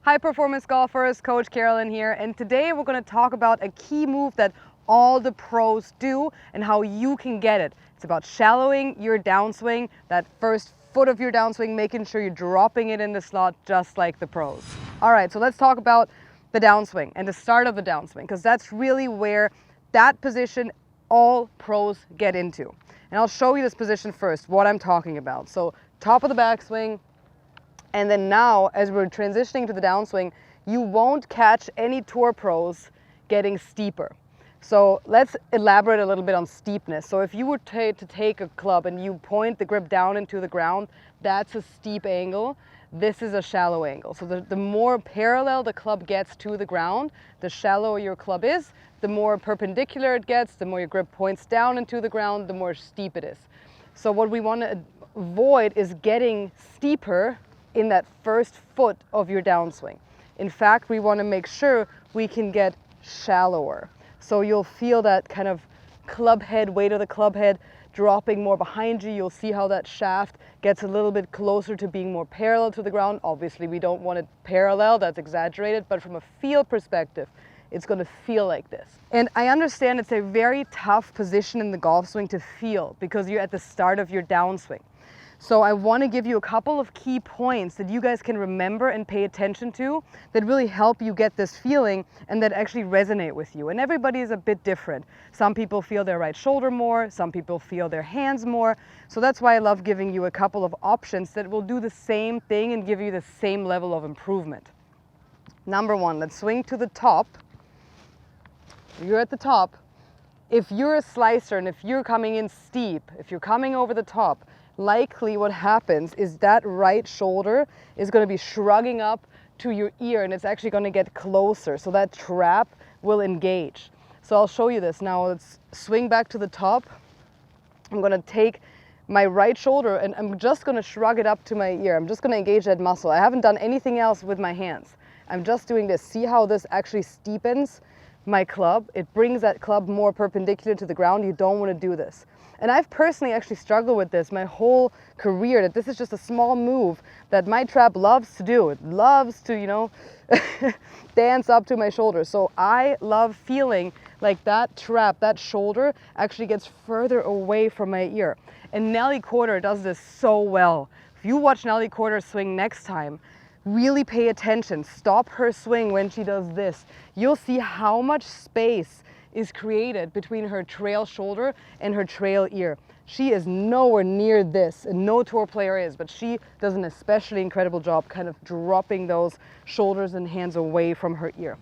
Hi performance golfers, Coach Carolin here, and today we're going to talk about a key move that all the pros do and how you can get it. It's about shallowing your downswing, that first foot of your downswing, making sure you're dropping it in the slot just like the pros. All right, so let's talk about the downswing and the start of the downswing, because that's really where that position all pros get into. And I'll show you this position first, what I'm talking about. So top of the backswing, and then now as we're transitioning to the downswing, you won't catch any tour pros getting steeper. So let's elaborate a little bit on steepness. So if you were to take a club and you point the grip down into the ground, that's a steep angle. This is a shallow angle. So the more parallel the club gets to the ground, the shallower your club is. The more perpendicular it gets, the more your grip points down into the ground, the more steep it is. So what we want to avoid is getting steeper in that first foot of your downswing. In fact, we want to make sure we can get shallower. So you'll feel that kind of club head, weight of the club head dropping more behind you. You'll see how that shaft gets a little bit closer to being more parallel to the ground. Obviously, we don't want it parallel, that's exaggerated, but from a feel perspective, it's going to feel like this. And I understand it's a very tough position in the golf swing to feel because you're at the start of your downswing. So I want to give you a couple of key points that you guys can remember and pay attention to that really help you get this feeling and that actually resonate with you. And everybody is a bit different. Some people feel their right shoulder more, some people feel their hands more. So that's why I love giving you a couple of options that will do the same thing and give you the same level of improvement. Number one, let's swing to the top. You're at the top. If you're a slicer and if you're coming in steep, if you're coming over the top, likely what happens is that right shoulder is going to be shrugging up to your ear and it's actually going to get closer. So that trap will engage. So I'll show you this. Now let's swing back to the top. I'm going to take my right shoulder and I'm just going to shrug it up to my ear. I'm just going to engage that muscle. I haven't done anything else with my hands. I'm just doing this. See how this actually steepens my club? It brings that club more perpendicular to the ground. You don't want to do this. And I've personally actually struggled with this my whole career, that this is just a small move that my trap loves to do. It loves to, you know, dance up to my shoulder. So I love feeling like that trap, that shoulder actually gets further away from my ear. And Nelly Korda does this so well. If you watch Nelly Korda swing next time, really pay attention. Stop her swing when she does this. You'll see how much space is created between her trail shoulder and her trail ear. She is nowhere near this, and no tour player is, but she does an especially incredible job kind of dropping those shoulders and hands away from her ear.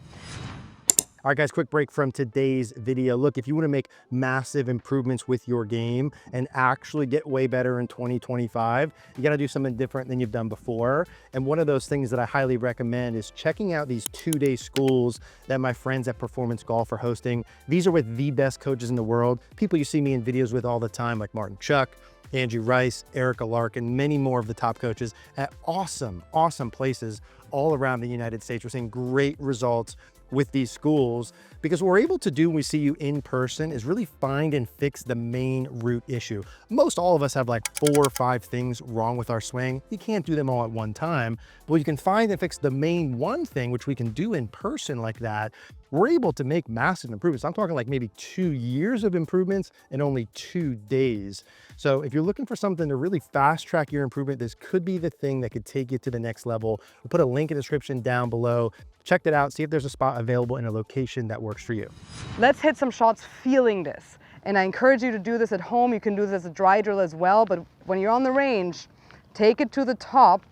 All right, guys, quick break from today's video. Look, if you want to make massive improvements with your game and actually get way better in 2025, you got to do something different than you've done before. And one of those things that I highly recommend is checking out these 2-day schools that my friends at Performance Golf are hosting. These are with the best coaches in the world, people you see me in videos with all the time, like Martin Chuck, Andrew Rice, Erika Larkin, many more of the top coaches at awesome places all around the United States. We're seeing great results with these schools because what we're able to do when we see you in person is really find and fix the main root issue. Most all of us have like 4 or 5 things wrong with our swing. You can't do them all at one time, but you can find and fix the main one thing, which we can do in person like that. We're able to make massive improvements. I'm talking like maybe 2 years of improvements in only 2 days. So if you're looking for something to really fast track your improvement, this could be the thing that could take you to the next level. We'll put a link in the description down below. Check that out, see if there's a spot available in a location that works for you. Let's hit some shots feeling this. And I encourage you to do this at home. You can do this as a dry drill as well, but when you're on the range, take it to the top.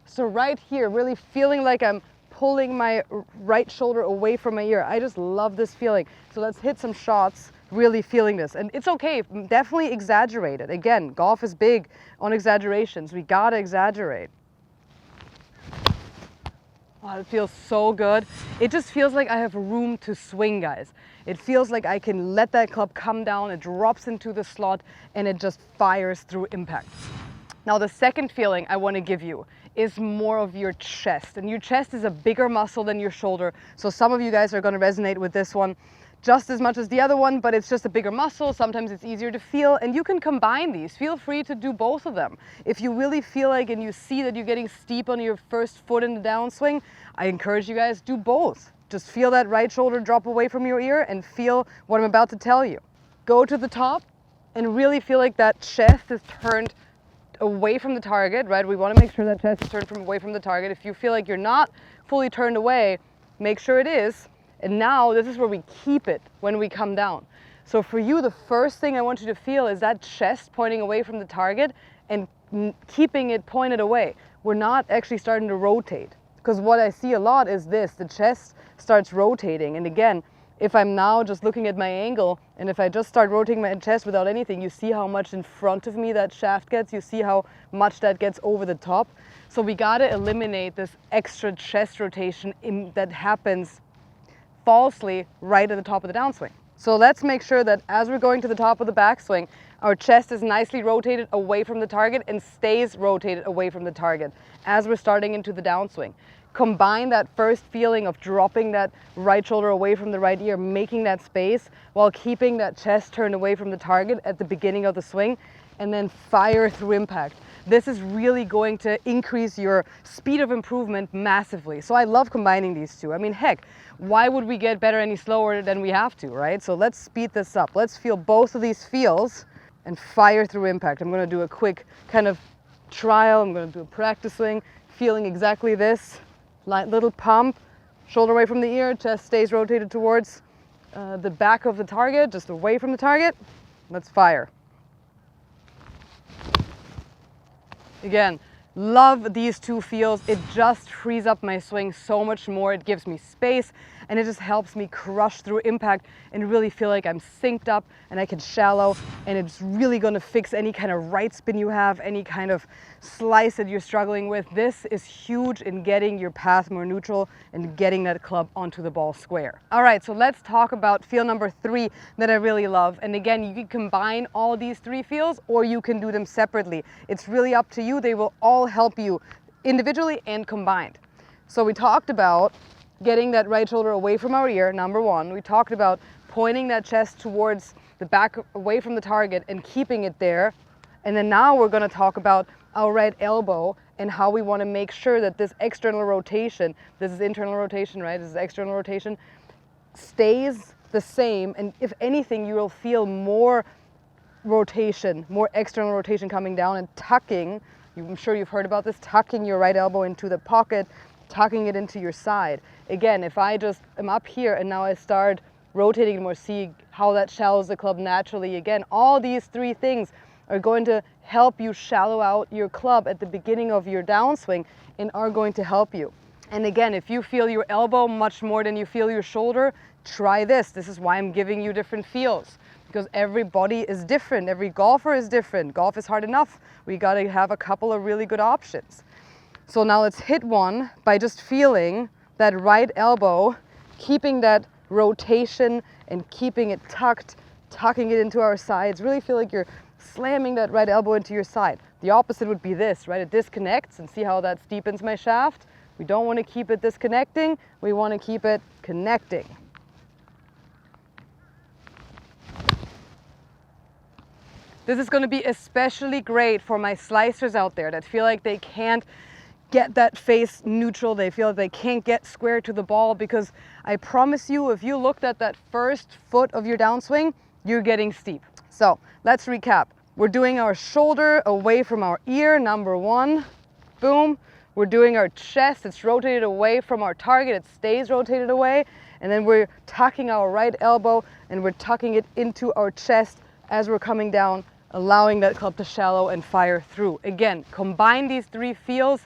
So right here, really feeling like I'm pulling my right shoulder away from my ear. I just love this feeling. So let's hit some shots really feeling this. And it's okay, definitely exaggerate it. Again, golf is big on exaggerations. We gotta exaggerate. Oh, it feels so good. It just feels like I have room to swing, guys. It feels like I can let that club come down, it drops into the slot, and it just fires through impact. Now, the second feeling I want to give you is more of your chest. And your chest is a bigger muscle than your shoulder. So some of you guys are going to resonate with this one. just as much as the other one, but it's just a bigger muscle. Sometimes it's easier to feel, and you can combine these. Feel free to do both of them. If you really feel like and you see that you're getting steep on your first foot in the downswing, I encourage you guys do both. Just feel that right shoulder drop away from your ear and feel what I'm about to tell you. Go to the top and really feel like that chest is turned away from the target, right? We want to make sure that chest is turned away from the target. If you feel like you're not fully turned away, make sure it is. And now this is where we keep it when we come down. So for you, the first thing I want you to feel is that chest pointing away from the target and keeping it pointed away. We're not actually starting to rotate, because what I see a lot is this, the chest starts rotating. And again, if I'm now just looking at my angle, and if I just start rotating my chest without anything, you see how much in front of me that shaft gets, you see how much that gets over the top. So we gotta eliminate this extra chest rotation that happens falsely right at the top of the downswing. So let's make sure that as we're going to the top of the backswing, our chest is nicely rotated away from the target and stays rotated away from the target as we're starting into the downswing. Combine that first feeling of dropping that right shoulder away from the right ear, making that space while keeping that chest turned away from the target at the beginning of the swing, and then fire through impact. This is really going to increase your speed of improvement massively. So I love combining these two. I mean, heck, why would we get better any slower than we have to, right? So let's speed this up. Let's feel both of these feels and fire through impact. I'm gonna do a quick kind of trial. I'm gonna do a practice swing, feeling exactly this. Light little pump, shoulder away from the ear, chest stays rotated towards the back of the target, just away from the target. Let's fire. Again, love these two feels. It just frees up my swing so much more. It gives me space and it just helps me crush through impact and really feel like I'm synced up and I can shallow, and it's really gonna fix any kind of right spin you have, any kind of slice that you're struggling with. This is huge in getting your path more neutral and getting that club onto the ball square. All right, so let's talk about feel number 3 that I really love. And again, you can combine all these 3 feels or you can do them separately. It's really up to you. They will all help you individually and combined. So we talked about getting that right shoulder away from our ear, number 1. We talked about pointing that chest towards the back, away from the target, and keeping it there. And then now we're going to talk about our right elbow and how we want to make sure that this external rotation, this is internal rotation, right? This is external rotation, stays the same. And if anything, you will feel more rotation, more external rotation coming down and tucking. I'm sure you've heard about this, tucking your right elbow into the pocket, tucking it into your side. Again, if I just am up here and now I start rotating more, see how that shallows the club naturally. Again, all these 3 things are going to help you shallow out your club at the beginning of your downswing and are going to help you. And again, if you feel your elbow much more than you feel your shoulder, try this. This is why I'm giving you different feels, because every body is different. Every golfer is different. Golf is hard enough. We got to have a couple of really good options. So now let's hit one by just feeling that right elbow, keeping that rotation and keeping it tucked, tucking it into our sides. Really feel like you're slamming that right elbow into your side. The opposite would be this, right? It disconnects, and see how that steepens my shaft? We don't want to keep it disconnecting. We want to keep it connecting. This is going to be especially great for my slicers out there that feel like they can't get that face neutral. They feel like they can't get square to the ball, because I promise you, if you looked at that first foot of your downswing, you're getting steep. So let's recap. We're doing our shoulder away from our ear, number 1. Boom. We're doing our chest. It's rotated away from our target. It stays rotated away. And then we're tucking our right elbow and we're tucking it into our chest as we're coming down, allowing that club to shallow and fire through. Again, combine these 3 feels.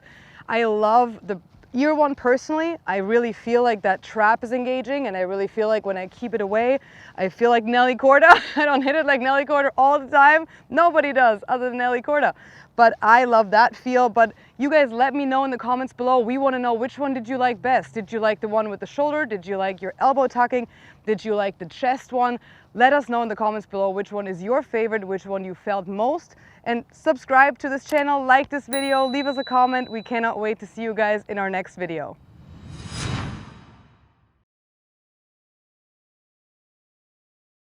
I love the ear one personally. I really feel like that trap is engaging, and I really feel like when I keep it away, I feel like Nelly Corda. I don't hit it like Nelly Corda all the time. Nobody does other than Nelly Corda. But I love that feel. But you guys let me know in the comments below. We want to know, which one did you like best? Did you like the one with the shoulder? Did you like your elbow tucking? Did you like the chest one? Let us know in the comments below which one is your favorite, which one you felt most. And subscribe to this channel, like this video, leave us a comment. We cannot wait to see you guys in our next video.